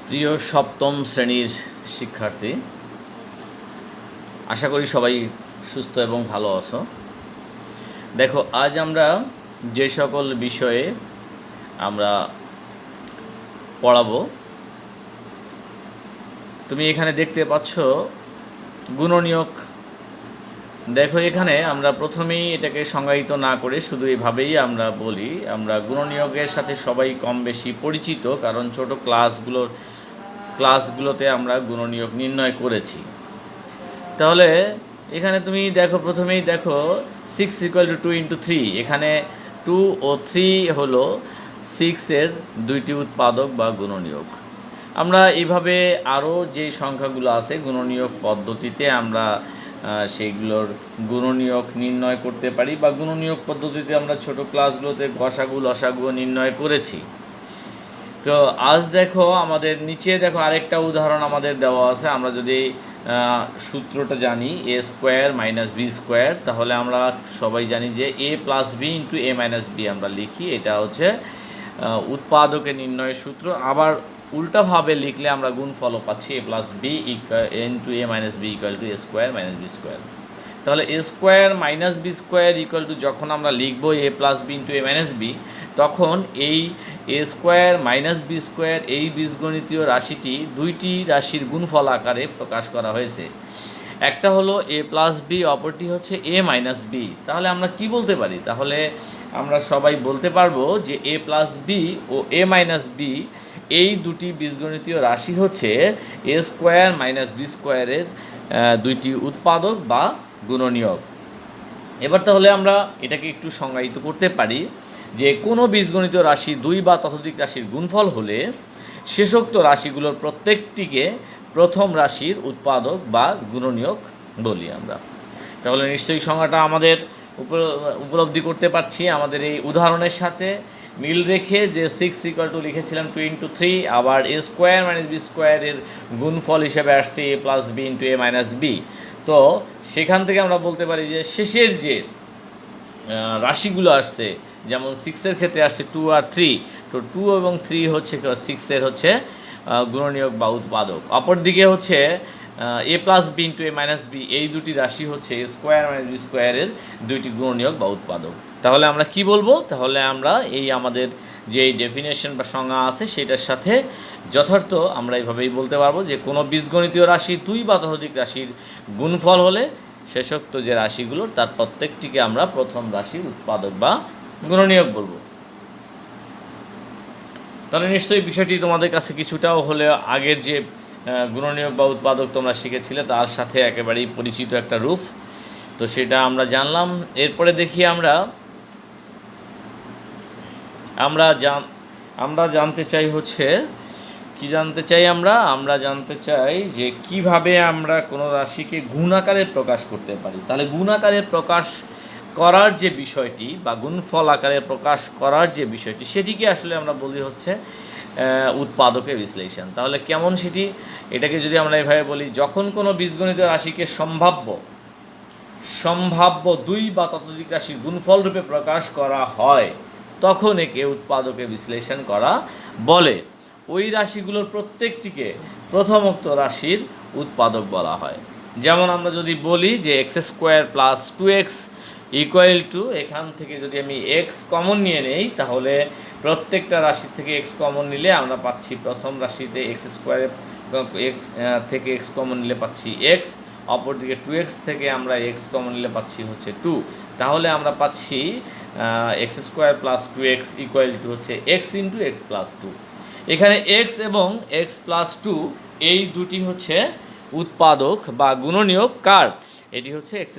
প্রিয় সপ্তম শ্রেণীর শিক্ষার্থী, আশা করি সবাই সুস্থ এবং ভালো আছো। দেখো, আজ আমরা যে সকল বিষয়ে আমরা পড়াবো, তুমি এখানে দেখতে পাচ্ছ গুণনীয়ক। দেখো, এখানে আমরা প্রথমেই এটাকে সংজ্ঞায়িত না করে শুধু এভাবেই আমরা বলি, আমরা গুণনীয়কের সাথে সবাই কম বেশি পরিচিত, কারণ ছোট ক্লাসগুলোতে আমরা গুণনীয়ক নির্ণয় করেছি। তাহলে এখানে তুমি দেখো, প্রথমেই দেখো 6 = 2 × 3। এখানে 2 ও 3 হলো 6-এর দুইটি উৎপাদক বা গুণনীয়ক। আমরা এইভাবে আরও যে সংখ্যাগুলো আছে গুণনীয়ক পদ্ধতিতে আমরা সেইগুলোর গুণনীয়ক নির্ণয় করতে পারি, বা গুণনীয়ক পদ্ধতিতে আমরা ছোট ক্লাসগুলোতে গসাগু লসাগু নির্ণয় করেছি। তো আজ দেখো, আমাদের নিচে দেখো আরেকটা উদাহরণ আমাদের দেওয়া আছে। আমরা যদি সূত্রটা জানি a² - b², তাহলে আমরা সবাই জানি যে a + b × a - b আমরা লিখি। এটা হচ্ছে উৎপাদকে নির্ণয়ের সূত্র। আবার উল্টাভাবে লিখলে আমরা গুণফলও পাচ্ছি a + b × a - b = a² - b²। তাহলে a² - b² যখন আমরা লিখব a + b × a - b, তখন এই a² - b² এই বীজগণিতীয় রাশিটি দুইটি রাশির গুণফল আকারে প্রকাশ করা হয়েছে। একটা হলো a + b, অপরটি হচ্ছে a - b। তাহলে আমরা কি বলতে পারি? তাহলে আমরা সবাই বলতে পারবো যে a + b O a - b এই দুটি বীজগণিতীয় রাশি হচ্ছে a² - b² এর দুইটি উৎপাদক বা গুণনীয়ক। এবার তাহলে আমরা এটাকে একটু সংজ্ঞায়িত করতে পারি যে কোনো বীজগণিত রাশি দুই বা ততোধিক রাশির গুণফল হলে শেষোক্ত রাশিগুলোর প্রত্যেকটিকে প্রথম রাশির উৎপাদক বা গুণনীয়ক বলি আমরা। তাহলে নিশ্চয়ই সংজ্ঞাটা আমাদের উপলব্ধি করতে পারছি আমাদের এই উদাহরণের সাথে মিল রেখে, যে 6 লিখেছিলাম 2 × 3, আবার a² - b² এর গুণফল হিসেবে আসছে a + b × a - b। তো সেখান থেকে আমরা বলতে পারি যে শেষের যে রাশিগুলো আসছে, যেমন 6-এর ক্ষেত্রে আসছে 2 আর 3, তো 2 এবং 3 হচ্ছে 6-এর হচ্ছে গুণনীয়ক বা উৎপাদক। অপরদিকে হচ্ছে a + b × a - b এই দুটি রাশি হচ্ছে a² - b² এর দুইটি গুণনীয়ক বা উৎপাদক। তাহলে আমরা কি বলবো? তাহলে আমরা এই আমাদের যে ডেফিনেশন বা সংজ্ঞা আছে সেটার সাথে যথার্থ আমরা এইভাবেই বলতে পারবো যে কোনো বীজগণিতীয় রাশি দুই বা ততোধিক রাশির গুণফল হলে শেষোক্ত যে রাশিগুলো তার প্রত্যেকটিকে আমরা প্রথম রাশির উৎপাদক বা গুণনীয়ক বলবো। তাহলে নিশ্চয়ই বিষয়টি তোমাদের কাছে কিছুটাও হলে আগের যে গুণনীয়ক বা উৎপাদক তোমরা শিখেছিলে তার সাথে একেবারেই পরিচিত একটা রূপ, তো সেটা আমরা জানলাম। এরপরে দেখি আমরা জানতে চাই হচ্ছে কি জানতে চাই আমরা জানতে চাই যে কিভাবে আমরা কোনো রাশিকে গুণ আকারে প্রকাশ করতে পারি। তাহলে গুণ আকারে প্রকাশ করার যে বিষয়টি বা গুণফল আকারে প্রকাশ করার যে বিষয়টি, সেটিকে আসলে আমরা বলি হচ্ছে উৎপাদকের বিশ্লেষণ। তাহলে কেমন সেটি? এটাকে যদি আমরা এভাবে বলি, যখন কোনো বীজগণিত রাশিকে সম্ভাব্য দুই বা ততোধিক রাশির গুণফল রূপে প্রকাশ করা হয়, তখন একে উৎপাদকে বিশ্লেষণ করা বলে। ওই রাশিগুলোর প্রত্যেকটিকে প্রথমোক্ত রাশির উৎপাদক বলা হয়। যেমন আমরা যদি বলি যে x² + 2x = এখান থেকে যদি আমি x কমন নিয়ে নেই, তাহলে প্রত্যেকটা রাশি থেকে x কমন নিলে আমরা পাচ্ছি প্রথম রাশিতে x² থেকে x কমন নিলে পাচ্ছি x, অপরদিকে 2x থেকে আমরা x কমন নিলে পাচ্ছি হচ্ছে 2। তাহলে আমরা পাচ্ছি x² + 2x = হচ্ছে x × x + 2। এখানে x এবং x + 2 এই দুটি হচ্ছে উৎপাদক বা গুণনীয়ক কার? এটি হচ্ছে x²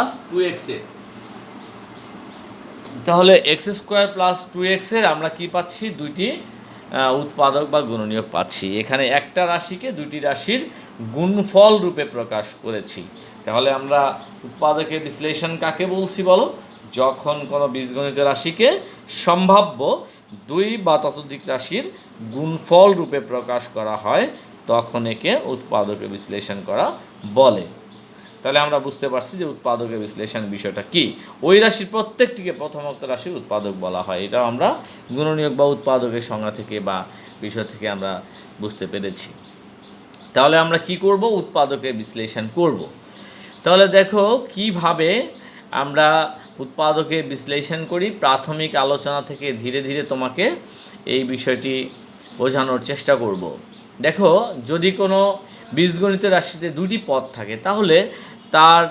+ 2x এর। তাহলে x² + 2x এর আমরা কি পাচ্ছি? দুইটি উৎপাদক বা গুণনীয়ক পাচ্ছি। এখানে একটা রাশিকে দুটি রাশির গুণফল রূপে প্রকাশ করেছি। তাহলে আমরা উৎপাদকের বিশ্লেষণ কাকে বলছি বলো? যখন কোনো বীজগণিত রাশিকে সম্ভাব্য দুই বা ততোধিক রাশির গুণফল রূপে প্রকাশ করা হয়, তখন একে উৎপাদকের বিশ্লেষণ করা বলে। তাহলে আমরা বুঝতে পারছি যে উৎপাদকের বিশ্লেষণ বিষয়টা কি। ওই রাশির প্রত্যেকটিকে প্রথমোক্ত রাশির উৎপাদক বলা হয়। এটাও আমরা গুণনীয়ক বা উৎপাদকের সংজ্ঞা থেকে বা বিষয় থেকে আমরা বুঝতে পেরেছি। তাহলে আমরা কি করব? উৎপাদকের বিশ্লেষণ করব। তাহলে দেখো কিভাবে আমরা উৎপাদকের বিশ্লেষণ করি। প্রাথমিক আলোচনা থেকে ধীরে ধীরে তোমাকে এই বিষয়টি বোঝানোর চেষ্টা করব। দেখো, যদি কোনো বীজগণিতের রাশিতে দুটি পদ থাকে তাহলে তার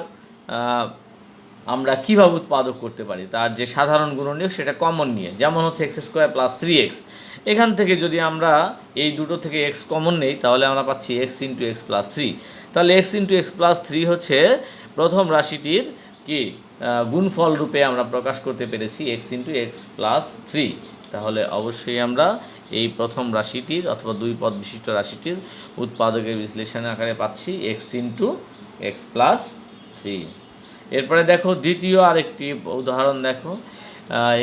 আমরা কীভাবে উৎপাদক করতে পারি? তার যে সাধারণ গুণনীয়ক সেটা কমন নিয়ে, যেমন হচ্ছে এক্স স্কোয়ার প্লাস 3x। এখান থেকে যদি আমরা এই দুটো থেকে এক্স কমন নেই তাহলে আমরা পাচ্ছি এক্স ইন্টু এক্স প্লাস 3। তাহলে এক্স ইন্টু এক্স প্লাস 3 হচ্ছে প্রথম রাশিটির কি গুণফল রূপে আমরা প্রকাশ করতে পেরেছি এক্স ইন্টু এক্স প্লাস 3। তাহলে অবশ্যই আমরা এই প্রথম রাশিটির অথবা দুই পদ বিশিষ্ট রাশিটির উৎপাদকের বিশ্লেষণ আকারে পাচ্ছি এক্স ইন্টু এক্স প্লাস 3। এরপরে দেখো দ্বিতীয় আরেকটি উদাহরণ দেখো,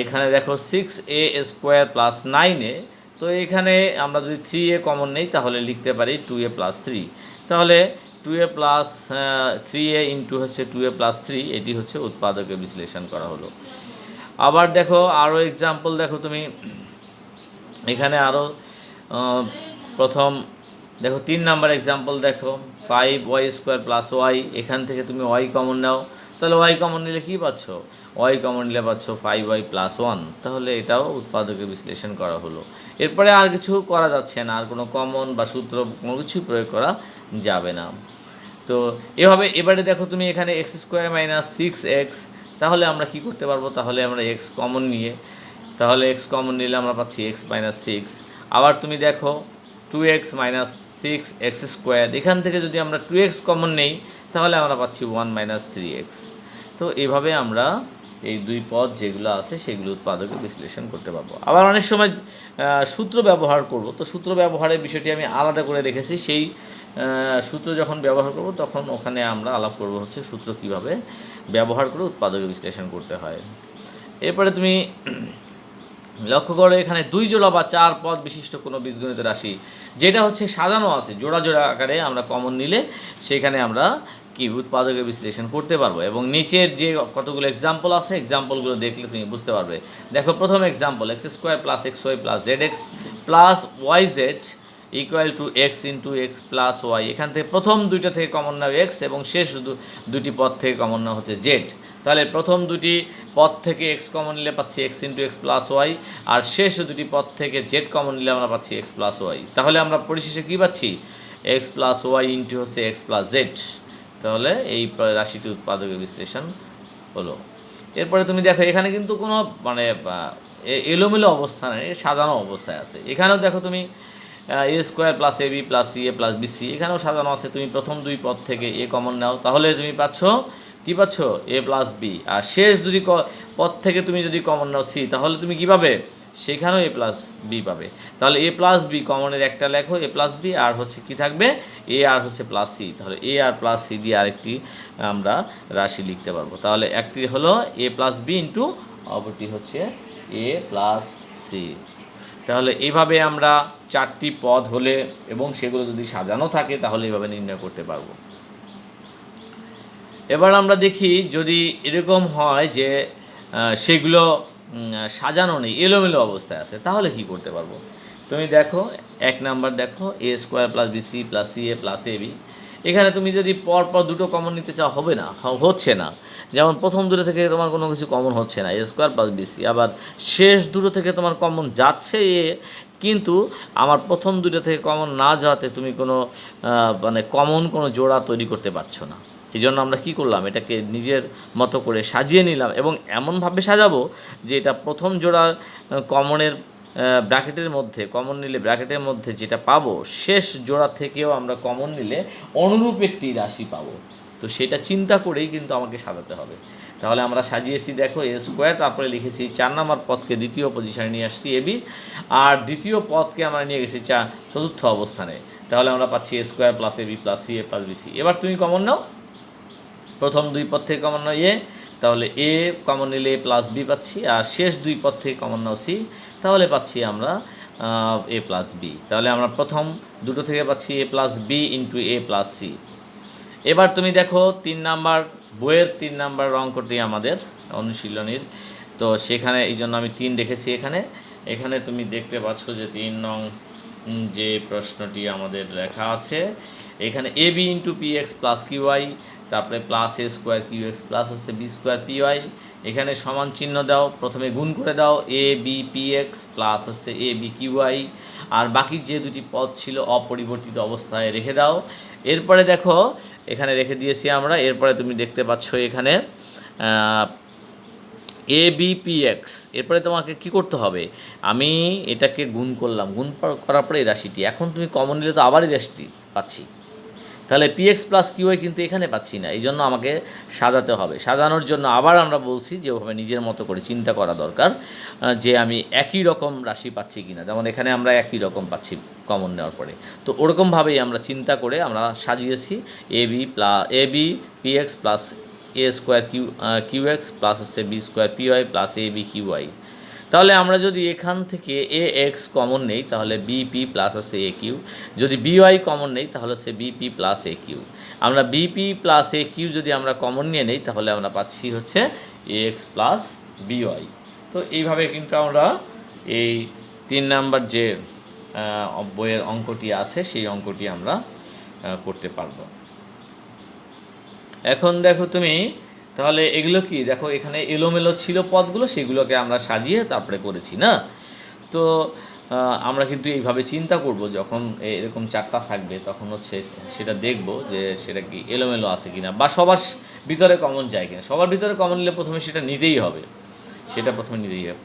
এখানে দেখো 6a স্কোয়ার প্লাস 9a। তো এখানে আমরা যদি 3a কমন নেই তাহলে লিখতে পারি 2a প্লাস 3। তাহলে 2a প্লাস 3a ইন্টু হচ্ছে 2a প্লাস 3, এটি হচ্ছে উৎপাদকের বিশ্লেষণ করা হলো। আবার দেখো আরও এক্সাম্পল দেখো তুমি, এখানে আরও প্রথম দেখো 3 নাম্বার এক্সাম্পল দেখো 5y স্কোয়ার প্লাস ওয়াই। এখান থেকে তুমি ওয়াই কমন নাও, তাহলে ওয়াই কমন নিলে কী পাচ্ছ? ওয়াই কমন নিলে পাচ্ছ 5y প্লাস 1। তাহলে এটাও উৎপাদকের বিশ্লেষণ করা হলো। এরপরে আর কিছু করা যাচ্ছে না, আর কোনো কমন বা সূত্র কোনো কিছুই প্রয়োগ করা যাবে না। তো এভাবে এবারে দেখো তুমি এখানে এক্স স্কোয়ার মাইনাস 6x। তাহলে আমরা কি করতে পারবো? তাহলে আমরা এক্স কমন নিয়ে, তাহলে এক্স কমন নিলে আমরা পাচ্ছি এক্স মাইনাস 6। আবার তুমি দেখো 2x মাইনাস 6x স্কোয়ার, এখান থেকে যদি আমরা 2x কমন নেই তাহলে আমরা পাচ্ছি 1 মাইনাস 3x। তো এইভাবে আমরা এই দুই পদ যেগুলো আছে সেগুলো উৎপাদকে বিশ্লেষণ করতে পারবো। আবার অনেক সময় সূত্র ব্যবহার করব, তো সূত্র ব্যবহারের বিষয়টি আমি আলাদা করে রেখেছি। সেই সূত্র যখন ব্যবহার করব তখন ওখানে আমরা আলাপ করব হচ্ছে সূত্র কিভাবে ব্যবহার করে উৎপাদকে বিশ্লেষণ করতে হয়। এরপরে তুমি লক্ষ্য করো, এখানে 2 জোড়া বা 4 পদ বিশিষ্ট কোনো বীজগণিত রাশি যেটা হচ্ছে সাজানো আছে জোড়া জোড়া আকারে, আমরা কমন নিলে সেখানে আমরা কি উৎপাদকের বিশ্লেষণ করতে পারবো। এবং নিচের যে কতগুলো এক্সাম্পল আছে এক্সাম্পলগুলো দেখলে তুমি বুঝতে পারবে। দেখো প্রথম example x square plus x y plus z x plus y z equal to x into x plus y. এখান থেকে প্রথম দুইটা থেকে কমন নাও এক্স এবং শেষ দুটি পদ থেকে কমন নাও হচ্ছে জেড। তাহলে প্রথম দুটি পদ থেকে এক্স কমন নিলে পাচ্ছি x into x plus y, আর শেষ দুটি পদ থেকে জেড কমন নিলে আমরা পাচ্ছি এক্স প্লাস ওয়াই। তাহলে আমরা পরিশেষে কী পাচ্ছি? এক্স প্লাস ওয়াই ইন্টু হচ্ছে এক্স প্লাস জেড। তাহলে এই রাশিটি উৎপাদকের বিশ্লেষণ হলো। এরপরে তুমি দেখো এখানে কিন্তু কোনো মানে এলোমেলো অবস্থা নেই, সাজানো অবস্থায় আছে। এখানেও দেখো তুমি এ square plus a B plus c a plus BC, এখানেও সাজানো আছে। তুমি প্রথম দুই পদ থেকে এ কমন নাও তাহলে তুমি পাচ্ছ কী পাচ্ছ? এ প্লাস বি। আর শেষ দুটি পদ থেকে তুমি যদি কমন নাও সি তাহলে তুমি কী পাবে? সেখানেও এ প্লাস বি পাবে। তাহলে এ প্লাস বি কমনের একটা লেখো এ প্লাস বি, আর হচ্ছে কি থাকবে? এ আর হচ্ছে প্লাস সি। তাহলে এ আর প্লাস সি দিয়ে আরেকটি আমরা রাশি লিখতে পারবো। তাহলে একটি হলো এ প্লাস বি ইন্টু অপরটি হচ্ছে এ প্লাস সি। তাহলে এইভাবে আমরা 4টি পদ হলে এবং সেগুলো যদি সাজানো থাকে তাহলে এইভাবে নির্ণয় করতে পারবো। এবার আমরা দেখি যদি এরকম হয় যে সেগুলো সাজানো নেই, এলোমেলো অবস্থায় আছে, তাহলে কি করতে পারবো? তুমি দেখো 1 নাম্বার দেখো a square plus b c plus c a plus a b. এখানে তুমি যদি পরপর দুটো কমন নিতে চাও হবে না, হচ্ছে না। যেমন প্রথম দুটো থেকে তোমার কোনো কিছু কমন হচ্ছে না এ স্কোয়ার প্লাস বিসি, আবার শেষ দুটো থেকে তোমার কমন যাচ্ছে এ, কিন্তু আমার প্রথম দুটো থেকে কমন না যাওয়াতে তুমি কোনো মানে কমন কোনো জোড়া তৈরি করতে পারছো না। এই জন্য আমরা কী করলাম? এটাকে নিজের মতো করে সাজিয়ে নিলাম এবং এমনভাবে সাজাবো যে এটা প্রথম জোড়া কমনের ব্র্যাকেটের মধ্যে কমন নিলে ব্র্যাকেটের মধ্যে যেটা পাবো শেষ জোড়া থেকেও আমরা কমন নিলে অনুরূপ একটি রাশি পাবো। তো সেটা চিন্তা করেই কিন্তু আমাকে সাজাতে হবে। তাহলে আমরা সাজিয়েছি দেখো এ স্কোয়ার, তারপরে লিখেছি 4 নম্বর পদকে দ্বিতীয় পজিশনে নিয়ে আসছি এবি, আর দ্বিতীয় পদকে আমরা নিয়ে গেছি চতুর্থ অবস্থানে। তাহলে আমরা পাচ্ছি a square plus a b plus c a plus b c. এবার তুমি কমন নাও প্রথম দুই পদ থেকে কমন নাও এ, তাহলে এ কমন নিলে এ প্লাস বি পাচ্ছি, আর শেষ দুই পদ থেকে কমন নাও সি, তাহলে পাচ্ছি আমরা এ প্লাস বি। তাহলে আমরা প্রথম দুটো থেকে পাচ্ছি এ প্লাস বি ইন্টু এ প্লাস সি। এবার তুমি দেখো 3 নাম্বার বইয়ের 3 নাম্বার অঙ্কটি আমাদের অনুশীলনীর, তো সেখানে এই জন্য আমি 3 রেখেছি এখানে। এখানে তুমি দেখতে পাচ্ছ যে 3 নং যে প্রশ্নটি আমাদের লেখা আছে, এখানে a b into p x plus q y, তারপরে plus a square q x plus হচ্ছে বি স্কোয়ার পি ওয়াই। এখানে সমান চিহ্ন দাও, প্রথমে গুণ করে দাও a b p x plus হচ্ছে এ বি কিউ ওয়াই, আর বাকি যে দুটি পদ ছিল অপরিবর্তিত অবস্থায় রেখে দাও। এরপরে দেখো এখানে রেখে দিয়েছি আমরা। এরপরে তুমি দেখতে পাচ্ছ এখানে এ বি পি এক্স, এরপরে তোমাকে কি করতে হবে, আমি এটাকে গুণ করলাম, করার পরে এই রাশিটি, এখন তুমি কমন নিলে তো আবার এই রাশিটি পাচ্ছি, তাহলে পি এক্স প্লাস কিউআই কিন্তু এখানে পাচ্ছি না, এই জন্য আমাকে সাজাতে হবে। সাজানোর জন্য আবার আমরা বলছি যে ওভাবে নিজের মতো করে চিন্তা করা দরকার যে আমি একই রকম রাশি পাচ্ছি কি না, যেমন এখানে আমরা একই রকম পাচ্ছি কমন নেওয়ার পরে, তো ওরকমভাবেই আমরা চিন্তা করে আমরা সাজিয়েছি a b p x plus a square q x plus হচ্ছে b square p y plus a b q y. তাহলে আমরা যদি এখান থেকে এ এক্স কমন নেই তাহলে বিপি প্লাস আছে এ কিউ, যদি বিওয়াই কমন নেই তাহলে হচ্ছে বিপি প্লাস এ কিউ। আমরা বিপি প্লাস এ কিউ যদি আমরা কমন নিয়ে নেই তাহলে আমরা পাচ্ছি হচ্ছে এ এক্স প্লাস বিওয়াই। তো এইভাবে কিন্তু আমরা এই 3 নাম্বার যে বইয়ের অঙ্কটি আছে সেই অঙ্কটি আমরা করতে পারবো। এখন দেখো তুমি তাহলে এগুলো কি দেখো, এখানে এলোমেলো ছিল পদগুলো, সেগুলোকে আমরা সাজিয়ে তারপরে করেছি না। তো আমরা কিন্তু এইভাবে চিন্তা করব, যখন এরকম 4টা থাকবে তখন হচ্ছে সেটা দেখব যে সেটা কি এলোমেলো আছে কিনা বা সবার ভিতরে কমন যায় কিনা। সবার ভিতরে কমন নিলে প্রথমে সেটা নিতেই হবে,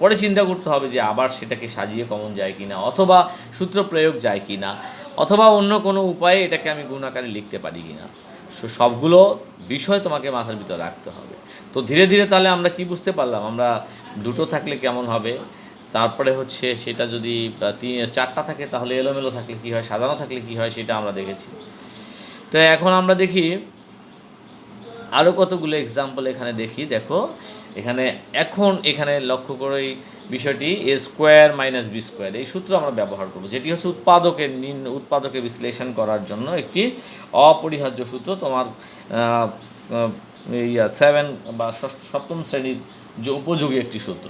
পরে চিন্তা করতে হবে যে আবার সেটাকে সাজিয়ে কমন যায় কিনা, অথবা সূত্র প্রয়োগ যায় কিনা, অথবা অন্য কোনো উপায়ে এটাকে আমি গুণ আকারে লিখতে পারি কিনা। সবগুলো বিষয় তোমাকে মাথার ভিতর রাখতে হবে। তো ধীরে ধীরে তাহলে আমরা কি বুঝতে পারলাম, আমরা দুটো থাকলে কেমন হবে, তারপরে হচ্ছে সেটা যদি 4টা থাকে তাহলে এলোমেলো থাকলে কী হয়, সাজানো থাকলে কী হয় সেটা আমরা দেখেছি। তো এখন আমরা দেখি আরও কতগুলো এক্সাম্পল এখানে দেখি। দেখো এখানে লক্ষ্য করে এই বিষয়টি এ স্কোয়ার মাইনাস বি স্কোয়ার এই সূত্র আমরা ব্যবহার করব, যেটি হচ্ছে উৎপাদকে বিশ্লেষণ করার জন্য একটি অপরিহার্য সূত্র। তোমার 7 বা 7ম শ্রেণীর যে উপযোগী একটি সূত্র,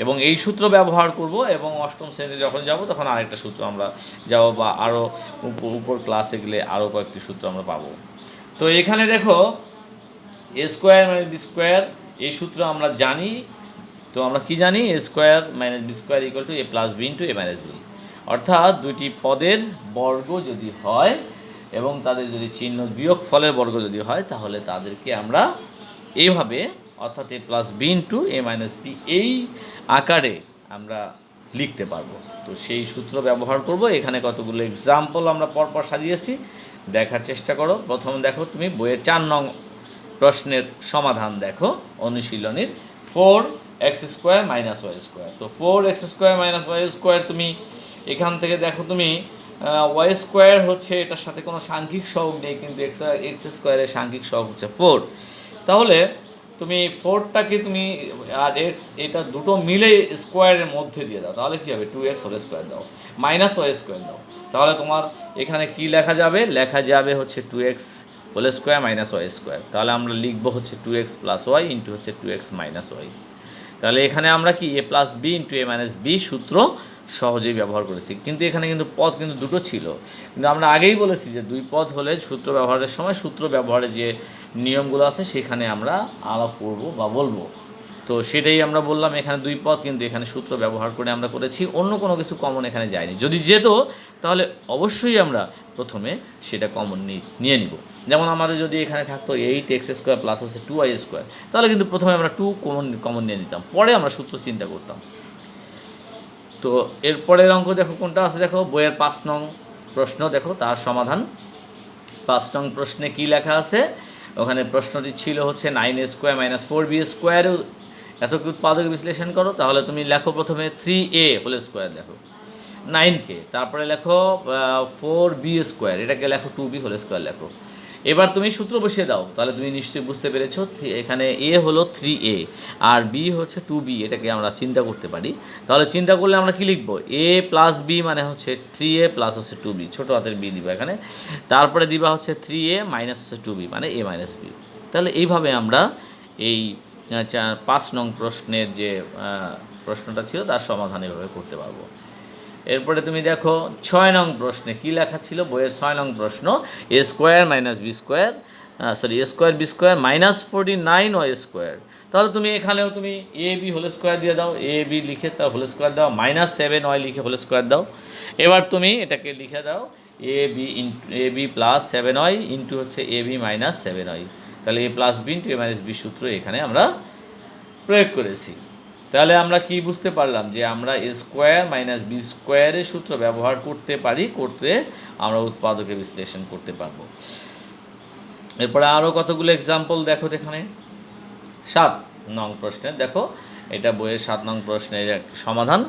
এবং এই সূত্র ব্যবহার করব, এবং 8ম শ্রেণীতে যখন যাব তখন আরেকটা সূত্র আমরা যাব, বা আরও উপর ক্লাসে গেলে আরও কয়েকটি সূত্র আমরা পাবো। তো এখানে দেখো a square minus b square এই সূত্র আমরা জানি। তো আমরা কি জানি, a square minus b square equal to a plus b into a minus b, অর্থাৎ দুইটি পদের বর্গ যদি হয় এবং তাদের যদি চিহ্ন বিয়োগ ফলের বর্গ যদি হয় তাহলে তাদেরকে আমরা এইভাবে, অর্থাৎ এ plus b into a minus B এই আকারে আমরা লিখতে পারবো। তো সেই সূত্র ব্যবহার করব। এখানে কতগুলো এক্সাম্পল আমরা পরপর সাজিয়েছি, দেখার চেষ্টা করো। প্রথম দেখো তুমি বইয়ের 4 নং প্রশ্নের সমাধান দেখো অনুশীলনীর 4x square minus y square. তো 4x square minus y square তুমি এখান থেকে দেখো তুমি ওয়াই স্কোয়ার হচ্ছে এটার সাথে কোনো সাংখ্যিক সহগ নেই, কিন্তু এক্স স্কোয়ারের সাংখ্যিক সহগ হচ্ছে 4। তাহলে তুমি 4টাকে তুমি আর এক্স এটা দুটো মিলে স্কোয়ারের মধ্যে দিয়ে দাও, তাহলে কী হবে 2x হোল স্কোয়ার দাও মাইনাস ওয়াই স্কোয়ার দাও, তাহলে তোমার এখানে কি লেখা যাবে হচ্ছে 2x whole square minus y square. তাহলে আমরা লিখবো হচ্ছে 2x প্লাস ওয়াই ইন্টু হচ্ছে 2x মাইনাস ওয়াই। তাহলে এখানে আমরা কি এ plus b into a minus b সূত্র সহজেই ব্যবহার করেছি, কিন্তু এখানে কিন্তু পদ কিন্তু দুটো ছিল, কিন্তু আমরা আগেই বলেছি যে 2 পদ হলে সূত্র ব্যবহারের সময় সূত্র ব্যবহারের যে নিয়মগুলো আছে সেখানে আমরা আলাপ করব বা বলবো। তো সেটাই আমরা বললাম, এখানে 2 পদ, কিন্তু এখানে সূত্র ব্যবহার করে আমরা করেছি, অন্য কোনো কিছু কমন এখানে যায়নি। যদি যেত তাহলে অবশ্যই আমরা প্রথমে সেটা কমন নিয়ে নিব। যেমন আমাদের যদি এখানে থাকতো 8x স্কোয়ার প্লাস হচ্ছে 2y স্কোয়ার, তাহলে কিন্তু প্রথমে আমরা 2 কমন নিয়ে নিতাম, পরে আমরা সূত্র চিন্তা করতাম। তো এরপরের অঙ্ক দেখো কোনটা আছে, দেখো বইয়ের 5 নং প্রশ্ন দেখো তার সমাধান। 5 নং প্রশ্নে কি লেখা আছে, ওখানে প্রশ্নটি ছিল হচ্ছে 9a square minus 4b square এত কি উৎপাদক বিশ্লেষণ করো। তাহলে তুমি লেখো প্রথমে 3a হোল স্কোয়ার লেখো 9কে, তারপরে লেখো 4b স্কোয়ার, এটাকে লেখো 2b হোল স্কোয়ার লেখো। এবার তুমি সূত্র বসিয়ে দাও, তাহলে তুমি নিশ্চয়ই বুঝতে পেরেছো এখানে এ হলো 3a আর বি হচ্ছে 2b, এটাকে আমরা চিন্তা করতে পারি। তাহলে চিন্তা করলে আমরা কি লিখবো, a প্লাস বি মানে হচ্ছে 3a প্লাস হচ্ছে 2b, ছোটো হাতের বি দিবা এখানে, তারপরে দিবা হচ্ছে 3a মাইনাস হচ্ছে 2b মানে a মাইনাস বি। তাহলে এইভাবে আমরা এই 5 নং প্রশ্নের যে প্রশ্নটা ছিল তার সমাধান এভাবে করতে পারবো। এরপরে তুমি দেখো 6 নং প্রশ্নে কী লেখা ছিল, বইয়ের 6 নং প্রশ্ন, a square minus b square a square b square minus 49 y square. তাহলে তুমি এখানেও তুমি এ বি হোল স্কোয়ার দিয়ে দাও, এ বি লিখে তার হোল স্কোয়ার দাও, মাইনাস 7 ওয়াই লিখে হোল স্কোয়ার দাও। এবার তুমি এটাকে লিখে দাও a B plus 7 Y into হচ্ছে এ বি মাইনাস 7 ওয়াই। তাহলে এ plus b into a minus b সূত্র এখানে আমরা প্রয়োগ করেছি। তাহলে আমরা কি বুঝতে পারলাম যে আমরা এ স্কোয়ার মাইনাস বি স্কোয়ারের সূত্র ব্যবহার করতে পারি, করতে আমরা উৎপাদকে বিশ্লেষণ করতে পারবো। এরপরে আরও কতগুলো এক্সাম্পল দেখো এখানে। 7 নং প্রশ্নের দেখো, এটা বইয়ের 7 নং প্রশ্নের সমাধান।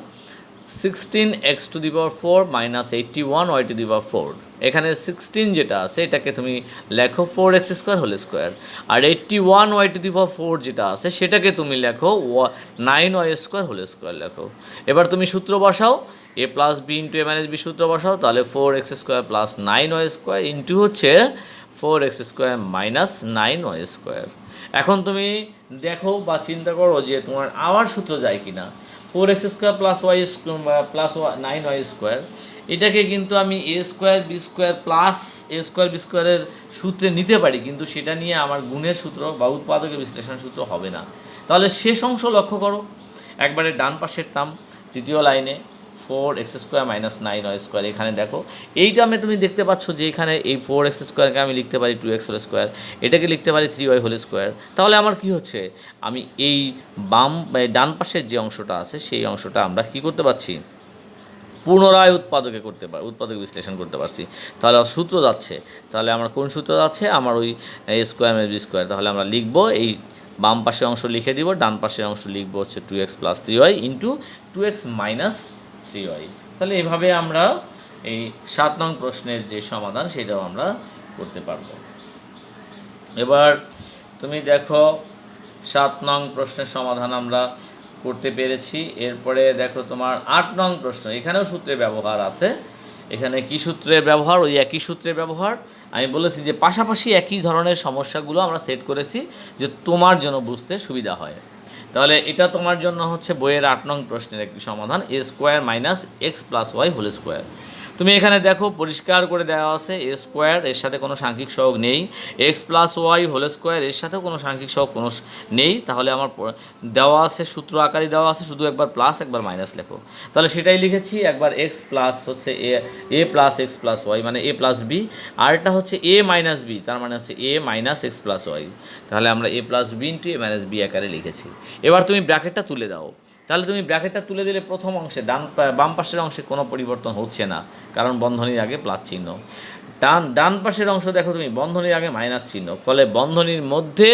16x to the power 4 minus 81 y to the power 4। এখানে 16 যেটা আছে এটাকে তুমি লেখো 4x স্কোয়ার হোল স্কোয়ার, আর 81 ওয়াই টু দি পাওয়ার 4 যেটা আছে সেটাকে তুমি লেখো 9 ওয়াই স্কোয়ার হোল স্কোয়ার লেখো। এবার তুমি সূত্র বসাও, a plus b into a minus b সূত্র বসাও, তাহলে 4x square plus 9 y square into হচ্ছে 4x square minus 9 y square. এখন তুমি দেখো বা চিন্তা করো যে তোমার আবার সূত্র যায় কি না। 4x square plus y plus 9 y square, এটাকে কিন্তু আমি a square b square plus a square b স্কোয়ারের সূত্রে নিতে পারি, কিন্তু সেটা নিয়ে আমার গুণের সূত্র বা উৎপাদকের বিশ্লেষণ সূত্র হবে না। তাহলে শেষ অংশ লক্ষ্য করো, একবারে ডান পাশের টার্ম তৃতীয় লাইনে 4x square minus 9 y square. এখানে দেখো এই টার্মে তুমি দেখতে পাচ্ছ যে এখানে এই 4x স্কোয়ারকে আমি লিখতে পারি 2x হোল স্কোয়ার, এটাকে লিখতে পারি 3y হোল স্কোয়ার। তাহলে আমার কি হচ্ছে, আমি এই ডান পাশের যে অংশটা আছে সেই অংশটা আমরা কি করতে পারছি, পুনরায় উৎপাদকে করতে পারি, উৎপাদক বিশ্লেষণ করতে পারছি। তাহলে সূত্র যাচ্ছে, তাহলে আমার কোন সূত্র যাচ্ছে, আমার ওই এ স্কোয়ার মাইনাস বি স্কোয়ার। তাহলে আমরা লিখবো এই বাম পাশের অংশ লিখে দিব, ডান পাশের অংশ লিখবো হচ্ছে 2x plus 3y into 2x minus 3y। তাহলে এইভাবে আমরা এই 7 নং প্রশ্নের যে সমাধান সেটাও আমরা করতে পারবো। এবার তুমি দেখো 7 নং প্রশ্নের সমাধান আমরা করতে পেরেছি। এরপরে দেখো তোমার 8 নং প্রশ্ন, এখানেও সূত্রের ব্যবহার আছে। এখানে কি সূত্রের ব্যবহার, ওই একই সূত্রের ব্যবহার। আমি বলেছি যে পাশাপাশি একই ধরনের সমস্যাগুলো আমরা সেট করেছি যে তোমার জন্য বুঝতে সুবিধা হয়। তাহলে এটা তোমার জন্য হচ্ছে বইয়ের 8 নং প্রশ্নের একটি সমাধান, a square minus x plus y whole square. তুমি এখানে দেখো পরিষ্কার করে দেওয়া আছে এ স্কোয়ার, এর সাথে কোনো সাংখ্যিক সহগ নেই, x plus y whole square এর সাথেও কোনো সাংখ্যিক সহগ কোনো নেই। তাহলে আমার দেওয়া আছে সূত্র আকারে দেওয়া আছে, শুধু একবার প্লাস একবার মাইনাস লেখো। তাহলে সেটাই লিখেছি, একবার এক্স প্লাস হচ্ছে এ প্লাস এক্স প্লাস ওয়াই মানে এ প্লাস বি, আর এটা হচ্ছে এ মাইনাস বি তার মানে হচ্ছে a minus x plus Y. তাহলে আমরা এ plus b into a minus B আকারে লিখেছি। এবার তুমি ব্র্যাকেটটা তুলে দাও, তাহলে তুমি ব্র্যাকেটটা তুলে দিলে প্রথম অংশে বাম পাশের অংশে কোনো পরিবর্তন হচ্ছে না, কারণ বন্ধনীর আগে প্লাস চিহ্ন। ডান পাশের অংশ দেখো তুমি বন্ধনীর আগে মাইনাস চিহ্ন, ফলে বন্ধনীর মধ্যে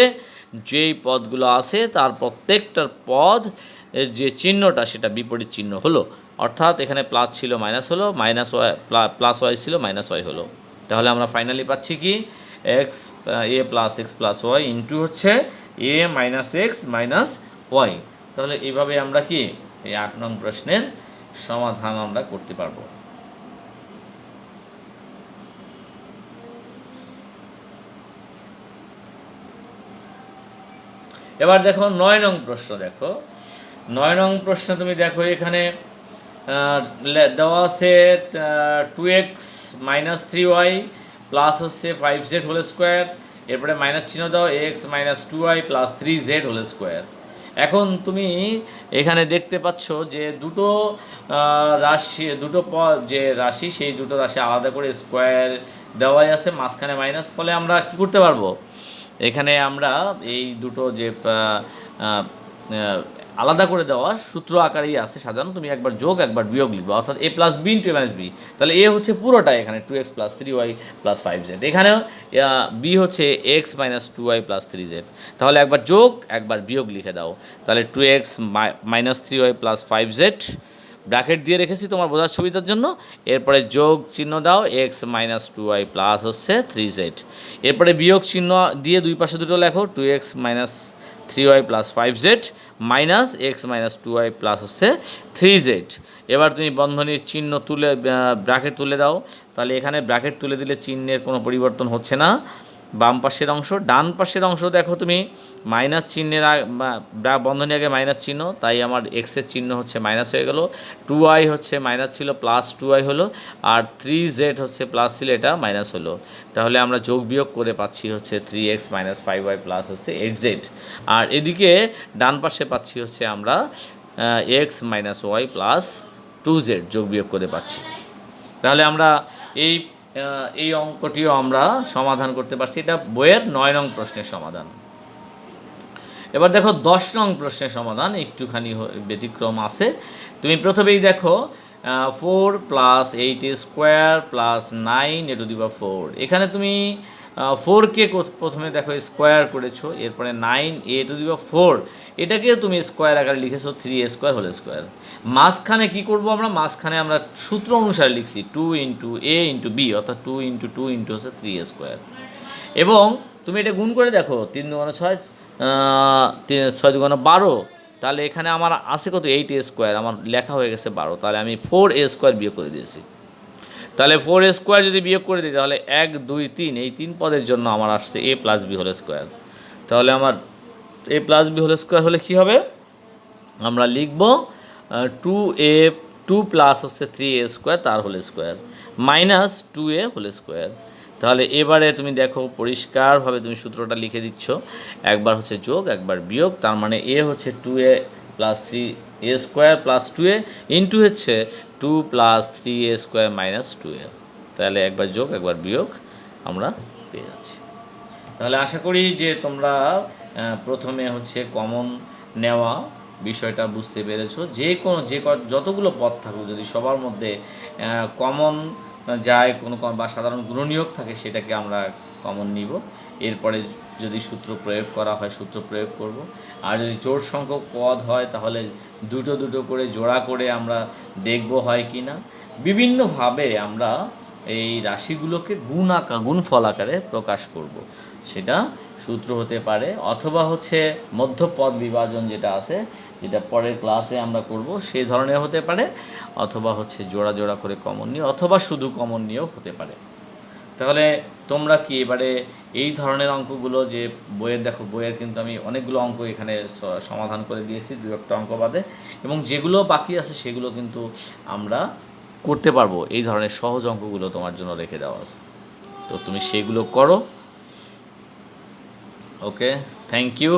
যেই পদগুলো আছে তার প্রত্যেকটার পদ যে চিহ্নটা সেটা বিপরীত চিহ্ন হলো, অর্থাৎ এখানে প্লাস ছিল মাইনাস হলো, মাইনাস ওয়াই প্লাস ওয়াই ছিল মাইনাস ওয়াই হলো। তাহলে আমরা ফাইনালি পাচ্ছি কি x a plus x plus y into হচ্ছে a minus x minus y. তাহলে এইভাবে আমরা কি এই 8 নং প্রশ্নের সমাধান আমরা করতে পারবো। এবার দেখো 9 নং প্রশ্ন। দেখো 9 নং প্রশ্ন তুমি দেখো এখানে দেওয়া আছে 2x মাইনাস 3y প্লাস হচ্ছে 5z হোল স্কোয়ার, এরপরে মাইনাস চিহ্ন দাও x minus 2y plus 3z whole square. এখন তুমি এখানে দেখতে পাচ্ছ যে দুটো রাশি যে রাশি সেই দুটো রাশি আলাদা করে স্কোয়ার দেওয়াই আছে, মাঝখানে মাইনাস। ফলে আমরা কি করতে পারবো, এখানে আমরা এই দুটো যে আলাদা করে দেওয়া সূত্র আকারেই আছে সাধারণত, তুমি একবার যোগ একবার বিয়োগ লিখবো, অর্থাৎ এ plus b into a minus B. তাহলে এ হচ্ছে পুরোটাই এখানে 2x plus 3y plus 5z, এখানেও বি হচ্ছে x minus 2y plus 3z। তাহলে একবার যোগ একবার বিয়োগ লিখে দাও, তাহলে 2x minus 3y plus 5z bracket দিয়ে রেখেছি তোমার বোঝার সুবিধার জন্য। এরপরে যোগ চিহ্ন দাও, এক্স মাইনাস 2y প্লাস হচ্ছে 3z। এরপরে বিয়োগ চিহ্ন দিয়ে দুই পাশে দুটো লেখো, 2x minus 3y plus 5z minus x minus 2y plus হচ্ছে 3z। এবার তুমি বন্ধনীর চিহ্ন তুলে ব্র্যাকেট তুলে দাও। তাহলে এখানে ব্র্যাকেট তুলে দিলে চিহ্নের কোনো পরিবর্তন হচ্ছে না। বাম পাশের অংশ, ডান পাশের অংশ দেখো তুমি মাইনাস চিহ্নের বন্ধনী আগে মাইনাস চিহ্ন, তাই আমার এক্সের চিহ্ন হচ্ছে মাইনাস হয়ে গেল। 2y হচ্ছে মাইনাস ছিল, প্লাস 2y হলো, আর 3z হচ্ছে প্লাস ছিল, এটা মাইনাস হলো। তাহলে আমরা যোগ বিয়োগ করে পাচ্ছি হচ্ছে 3x মাইনাস 5y প্লাস হচ্ছে 8z। আর এদিকে ডান পাশে পাচ্ছি হচ্ছে আমরা x minus y plus 2z যোগ বিয়োগ করে পাচ্ছি। তাহলে আমরা এই অঙ্কটিও আমরা সমাধান করতে পারছি। এটা বইয়ের 9 নং প্রশ্নের সমাধান। এবার দেখো 10 নং প্রশ্নের সমাধান একটুখানি ব্যতিক্রম আছে। তুমি প্রথমেই দেখো 4 plus 8 square plus 9 a to the power 4। এখানে তুমি 4কে প্রথমে দেখো স্কোয়ার করেছো, এরপরে 9 এ টু দি পাওয়ার 4 এটাকে তুমি স্কোয়ার আকারে লিখেছো 3a স্কোয়ার হোল স্কোয়ার। মাঝখানে কি করব আমরা? মাঝখানে আমরা সূত্র অনুসারে লিখছি 2 ইন্টু a ইন্টু b, অর্থাৎ 2 ইন্টু 2 ইন্টু হচ্ছে 3a স্কোয়ার। এবং তুমি এটা গুণ করে দেখো, 3 দুগুণে 6, 6 দুগুণে 12। তাহলে এখানে আমার আছে কত? 8a স্কোয়ার, আমার লেখা হয়ে গেছে 12। তাহলে আমি 4a স্কোয়ার বিয়োগ করে দিয়েছি। তাহলে 4a স্কোয়ার যদি বিয়োগ করে দিই তাহলে 1 2 3 এই 3 পদের জন্য আমার আসছে a plus b whole square. তাহলে আমার a plus b whole square হলে কী হবে? আমরা লিখব 2 প্লাস হচ্ছে 3a স্কোয়ার তার whole square minus 2a whole square. তাহলে এবারে তুমি দেখো পরিষ্কারভাবে তুমি সূত্রটা লিখে দিচ্ছ, একবার হচ্ছে যোগ একবার বিয়োগ। তার মানে a হচ্ছে 2a plus 3a square plus 2a into হচ্ছে 2 plus 3a square minus 2a। তাহলে একবার যোগ একবার বিয়োগ আমরা পেয়ে যাচ্ছি। তাহলে আশা করি যে তোমরা প্রথমে হচ্ছে কমন নেওয়া বিষয়টা বুঝতে পেরেছো। যতগুলো পদ থাকুক, যদি সবার মধ্যে কমন যায় কোনো বা সাধারণ গুণনীয়ক থাকে, সেটাকে আমরা কমন নিব। এরপরে যদি সূত্র প্রয়োগ করা হয় সূত্র প্রয়োগ করব। আর যদি জোড় সংখ্যক পদ হয় তাহলে দুটো দুটো করে জোড়া করে আমরা দেখব হয় কি না। বিভিন্নভাবে আমরা এই রাশিগুলোকে গুণফল আকারে প্রকাশ করব। সেটা সূত্র হতে পারে, অথবা হচ্ছে মধ্যপদ বিভাজন যেটা আছে, যেটা পরের ক্লাসে আমরা করব, সেই ধরনের হতে পারে, অথবা হচ্ছে জোড়া জোড়া করে কমন নিয়ে, অথবা শুধু কমন নিয়েও হতে পারে। তাহলে তোমরা কি এবারে এই ধরনের অঙ্কগুলো, যে বইয়ের দেখো বইয়ের কিন্তু আমি অনেকগুলো অঙ্ক এখানে সমাধান করে দিয়েছি, 2-1টা অঙ্ক বাদে, এবং যেগুলো বাকি আছে সেগুলো কিন্তু আমরা করতে পারবো। এই ধরনের সহজ অঙ্কগুলো তোমার জন্য রেখে দেওয়া আছে, তো তুমি সেগুলো করো। ওকে, থ্যাংক ইউ।